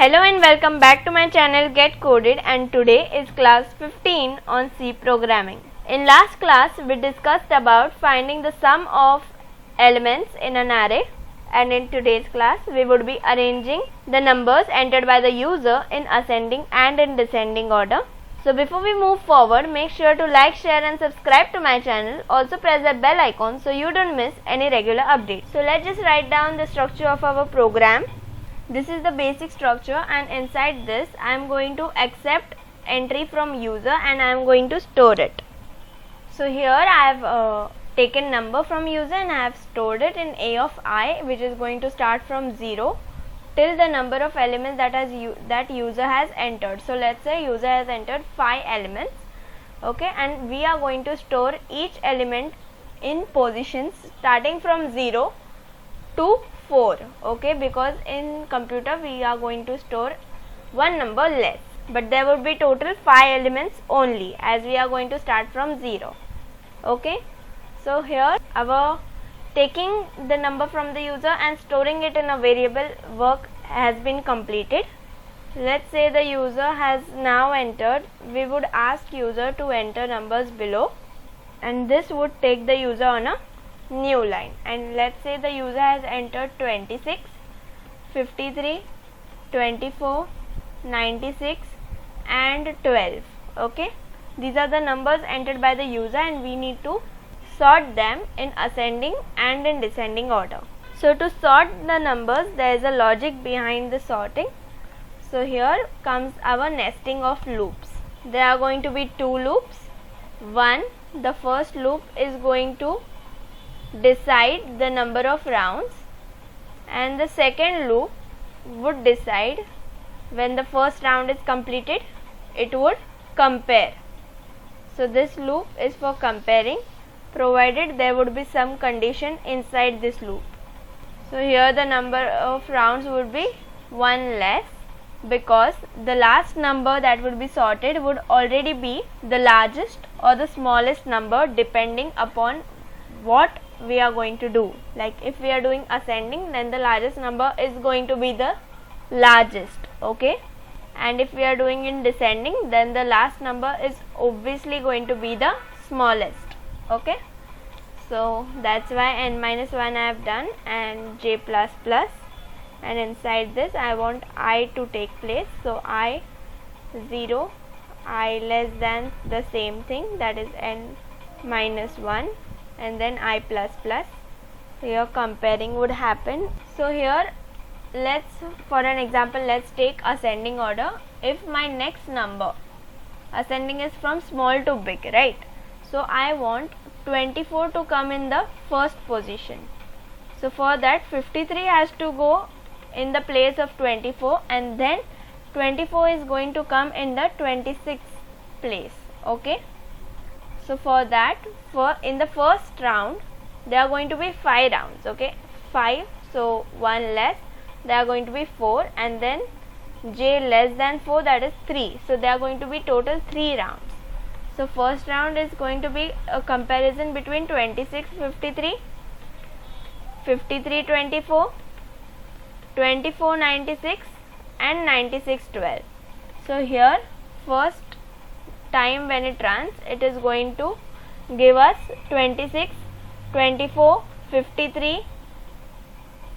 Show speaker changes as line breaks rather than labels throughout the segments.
Hello and welcome back to my channel Get Coded, and today is class 15 on C programming. In last class we discussed about finding the sum of elements in an array, and in today's class we would be arranging the numbers entered by the user in ascending and in descending order. So before we move forward, make sure to like, share and subscribe to my channel. Also press that bell icon so you don't miss any regular updates. So let's just write down the structure of our program. This is the basic structure, and inside this I am going to accept entry from user and I am going to store it. So here I have taken number from user and I have stored it in A of I, which is going to start from 0 till the number of elements that user has entered. So let's say user has entered 5 elements, okay, and we are going to store each element in positions starting from 0 to 4, okay, because in computer we are going to store one number less, but there would be total 5 elements only as we are going to start from 0, okay. So here our taking the number from the user and storing it in a variable work has been completed. Let's say the user has now entered, we would ask user to enter numbers below, and this would take the user on a new line. And let's say the user has entered 26, 53, 24, 96 and 12, okay. These are the numbers entered by the user and we need to sort them in ascending and in descending order. So to sort the numbers, there is a logic behind the sorting. So here comes our nesting of loops. There are going to be 2 loops. One, the first loop is going to decide the number of rounds, and the second loop would decide when the first round is completed, it would compare. So this loop is for comparing, provided there would be some condition inside this loop. So here the number of rounds would be 1 less, because the last number that would be sorted would already be the largest or the smallest number depending upon what we are going to do. Like if we are doing ascending, then the largest number is going to be the largest, okay, and if we are doing in descending, then the last number is obviously going to be the smallest, okay. So that's why n-1 I have done, and j++, and inside this I want I to take place. So I 0, I less than the same thing, that is n-1, and then I++. Here comparing would happen. So here for an example, let's take ascending order. If my next number, ascending is from small to big, right? So I want 24 to come in the first position. So for that 53 has to go in the place of 24, and then 24 is going to come in the 26th place, okay. So for that, in the first round there are going to be 5 rounds, okay, 5, so 1 less, there are going to be 4, and then j less than 4, that is 3, so there are going to be total 3 rounds. So first round is going to be a comparison between 26 53, 53 24, 24 96 and 96 12. So here first time when it runs, it is going to give us 26, 24, 53,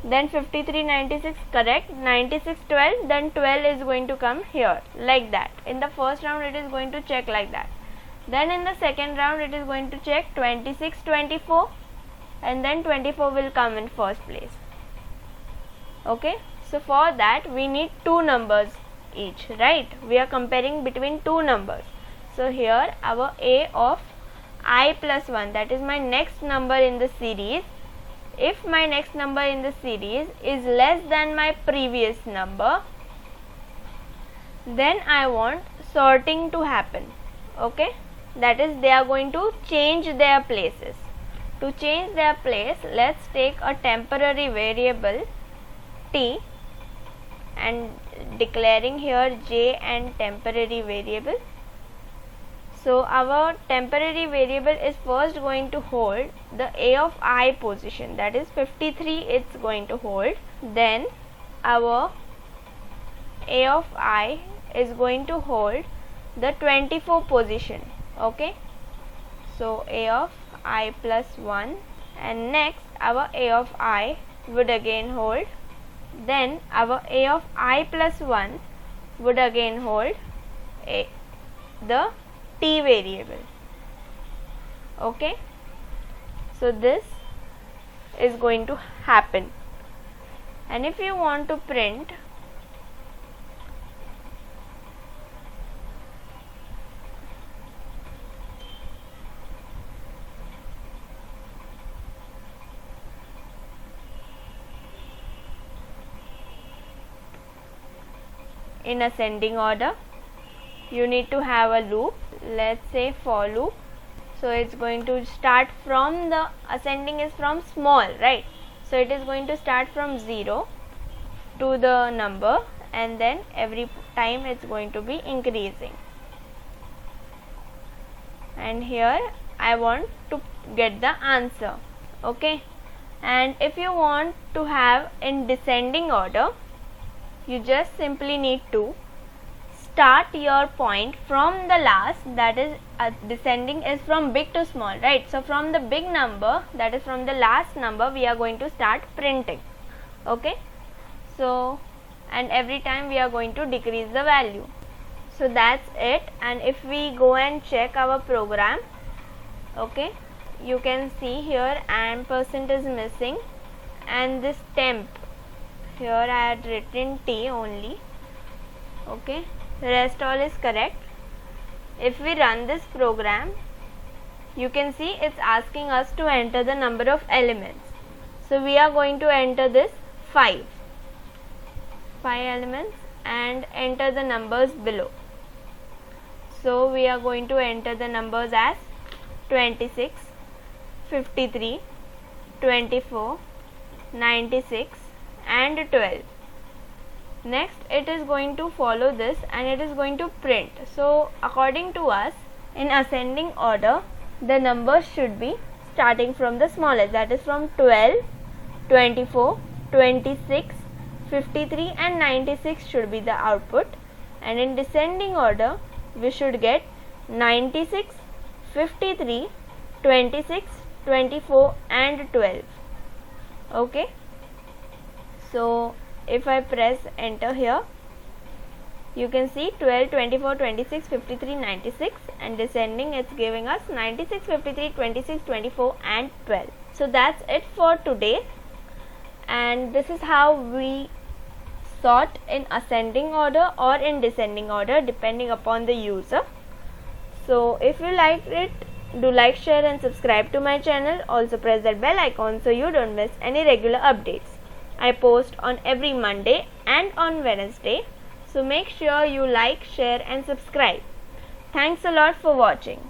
then 53 96, correct, 96 12, then 12 is going to come here, like that. In the first round it is going to check like that. Then in the second round it is going to check 26 24, and then 24 will come in first place, okay. So for that we need 2 numbers each, right? We are comparing between 2 numbers. So here our A of I+1, that is my next number in the series. If my next number in the series is less than my previous number, then I want sorting to happen, okay. That is, they are going to change their places. To change their place, let's take a temporary variable t and declaring here j and temporary variable. So our temporary variable is first going to hold the A of I position, that is 53 it's going to hold. Then our A of I is going to hold the 24 position. Okay, so A of I plus 1, and next our A of I would again hold, then our A of I plus 1 would again hold the t variable. Okay, so this is going to happen, and if you want to print in ascending order, you need to have a loop, let's say for loop. So it's going to start from the ascending is from small, right? So it is going to start from 0 to the number, and then every time it's going to be increasing. And here I want to get the answer. Okay, and if you want to have in descending order, you just simply need to start your point from the last, that is descending is from big to small, right? So from the big number, that is from the last number, we are going to start printing. Okay, so and every time we are going to decrease the value. So that's it. And if we go and check our program, okay, you can see here ampersand is missing, and this temp, here I had written T only. Okay, rest all is correct. If we run this program, you can see it's asking us to enter the number of elements. So we are going to enter this 5 elements and enter the numbers below. So we are going to enter the numbers as 26, 53, 24, 96 and 12. Next it is going to follow this and it is going to print. So according to us, in ascending order, the numbers should be starting from the smallest, that is from 12, 24, 26, 53 and 96 should be the output, and in descending order we should get 96, 53, 26, 24 and 12. Okay, so if I press enter here, you can see 12, 24, 26, 53, 96, and descending it's giving us 96, 53, 26, 24 and 12. So that's it for today, and this is how we sort in ascending order or in descending order depending upon the user. So if you liked it, do like, share and subscribe to my channel. Also press that bell icon so you don't miss any regular updates. I post on every Monday and on Wednesday, so make sure you like, share and subscribe. Thanks a lot for watching.